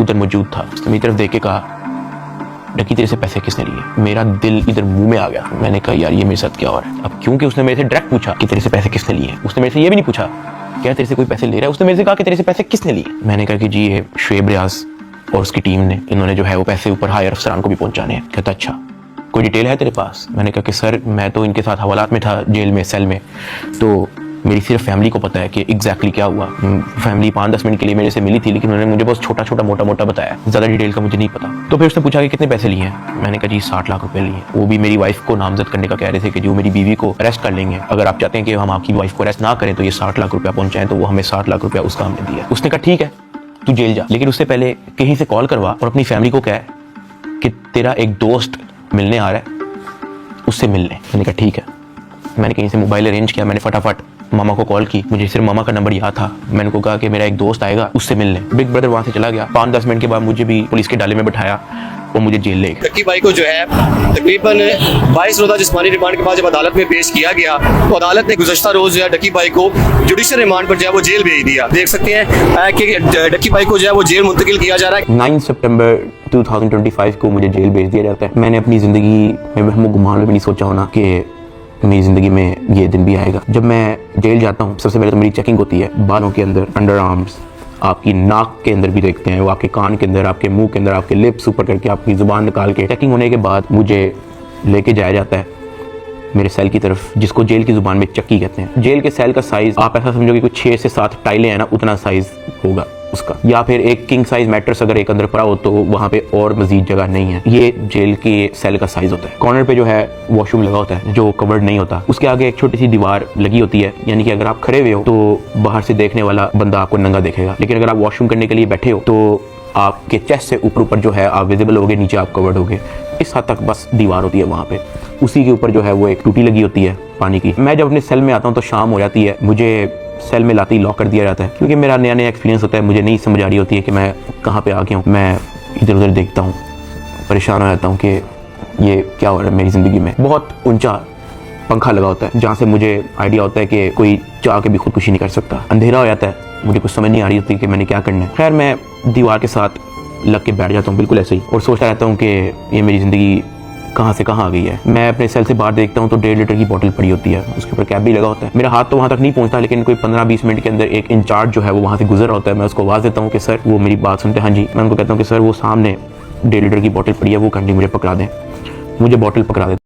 उधर मौजूद था। उसने मेरी तरफ देख के कहा, डकी तेरे से पैसे किसने लिए? मेरा दिल इधर मुंह में आ गया। मैंने कहा यार ये मेरे साथ क्या हो रहा है। अब क्योंकि उसने मेरे से डायरेक्ट पूछा कि तेरे से पैसे किसने लिए, उसने मेरे से ये भी नहीं पूछा क्या तेरे से कोई पैसे ले रहा है, उसने मेरे से कहा कि तेरे से पैसे किसने लिए। मैंने कहा कि जी ये शुएब रियाज और उसकी टीम ने, इन्होंने जो है वो पैसे ऊपर हायर अफसरान को भी पहुंचाने हैं। कहता अच्छा कोई डिटेल है तेरे पास? मैंने कहा कि सर मैं तो इनके साथ हवालात में था, जेल में, सेल में, तो मेरी सिर्फ फैमिली को पता है कि एग्जैक्टली क्या हुआ। फैमिली 5-10 मिनट के लिए मेरे से मिली थी, लेकिन उन्होंने मुझे बस छोटा छोटा मोटा मोटा बताया, ज़्यादा डिटेल का मुझे नहीं पता। तो फिर उसने पूछा कि कितने पैसे लिए हैं। मैंने कहा जी 60 लाख रुपए लिए। वो भी मेरी वाइफ को नामजद करने का कह रहे थे कि जो मेरी बीवी को अरेस्ट कर लेंगे, अगर आप चाहते हैं कि हम आपकी वाइफ को अरेस्ट ना करें तो ये 60 लाख रुपया पहुंचाएं, तो वो हमें 60 लाख रुपया उसका हमने दिया। उसने कहा ठीक है तू जेल जा, लेकिन उससे पहले कहीं से कॉल करवा और अपनी फैमिली को कह कि तेरा एक दोस्त मिलने आ रहा है, उससे मिल ले। मैंने कहा ठीक है। मैंने कहीं से मोबाइल अरेंज किया, मैंने फटाफट मामा को कॉल की, मुझे सिर्फ मामा का नंबर याद था। मैंने को कहा कि मेरा एक दोस्त आएगा, उससे मिल ले। बिग ब्रदर वहां से चला गया। 5-10 मिनट के बाद मुझे भी पुलिस के डाले में बिठाया और मुझे जेल ले गए। डक्की भाई को जो है तकरीबन 22 रोज़ा जिस्मानी रिमांड के बाद जब अदालत में पेश किया गया तो अदालत ने गुज़श्ता रोज जो है डक्की भाई को जुडिशल रिमांड पर जो है वो जेल भेज दिया। देख सकते हैं कि डक्की भाई को जो है वो जेल मुंतकिल किया जा रहा है। 9 सितंबर 2025 को मुझे जेल भेज दिया जाता है। मैंने अपनी ज़िंदगी में वहम गुमान में भी नहीं सोचा होना कि मेरी ज़िंदगी में ये दिन भी आएगा। जब मैं जेल जाता हूँ सबसे पहले तो मेरी चेकिंग होती है, बालों के अंदर, अंडर आर्म्स, आपकी नाक के अंदर भी देखते हैं वो, आपके कान के अंदर, आपके मुंह के अंदर, आपके लिप्स ऊपर करके आपकी ज़ुबान निकाल के। चेकिंग होने के बाद मुझे लेके जाया जाता है मेरे सेल की तरफ, जिसको जेल की ज़ुबान में चक्की कहते हैं। जेल के सेल का साइज़ आप ऐसा समझो कि कुछ 6 से 7 टाइलें हैं ना, उतना साइज़ होगा उसका, या फिर एक किंग साइज मैट्रेस अगर एक अंदर पड़ा हो तो वहाँ पे और मजीद जगह नहीं है। ये जेल के सेल का साइज होता है। कॉर्नर पे जो है वॉशरूम लगा होता है जो कवर्ड नहीं होता, उसके आगे एक छोटी सी दीवार लगी होती है, यानी कि अगर आप खड़े हुए हो तो बाहर से देखने वाला बंदा आपको नंगा देखेगा, लेकिन अगर आप वॉशरूम करने के लिए बैठे हो तो आपके चेस्ट से ऊपर जो है आप विजिबल होगे, नीचे आप कवर्ड होगे। इस हद तक बस दीवार होती है वहाँ पे। उसी के ऊपर जो है वो एक टूटी लगी होती है पानी की। मैं जब अपने सेल में आता हूँ तो शाम हो जाती है, मुझे सेल में लाते ही लॉक कर दिया जाता है, क्योंकि मेरा नया नया एक्सपीरियंस होता है, मुझे नहीं समझ आ रही होती है कि मैं कहाँ पे आ गया हूँ। मैं इधर उधर देखता हूँ, परेशान हो जाता हूँ कि ये क्या हो रहा है मेरी ज़िंदगी में। बहुत ऊंचा पंखा लगा होता है जहाँ से मुझे आइडिया होता है कि कोई चाह के भी खुदकुशी नहीं कर सकता। अंधेरा हो जाता है, मुझे कुछ समझ नहीं आ रही होती कि मैंने क्या करना है। खैर मैं दीवार के साथ लग के बैठ जाता हूँ बिल्कुल ऐसे ही, और सोचता रहता हूँ कि ये मेरी ज़िंदगी कहाँ से कहाँ आ गई है। मैं अपने सेल से बाहर देखता हूँ तो 1.5 लीटर की बोतल पड़ी होती है, उसके ऊपर कैप भी लगा होता है। मेरा हाथ तो वहाँ तक नहीं पहुँचता, लेकिन कोई 15-20 मिनट के अंदर एक इंचार्ज जो है वो वहाँ से गुजर रहा होता है। मैं उसको आवाज़ देता हूँ कि सर, वो मेरी बात सुनते हैं, हाँ जी। मैं उनको कहता हूँ कि सर वो सामने 1.5 लीटर की बोतल पड़ी है, वो कंडी मुझे पकड़ा दें। मुझे बोतल पकड़ा दें।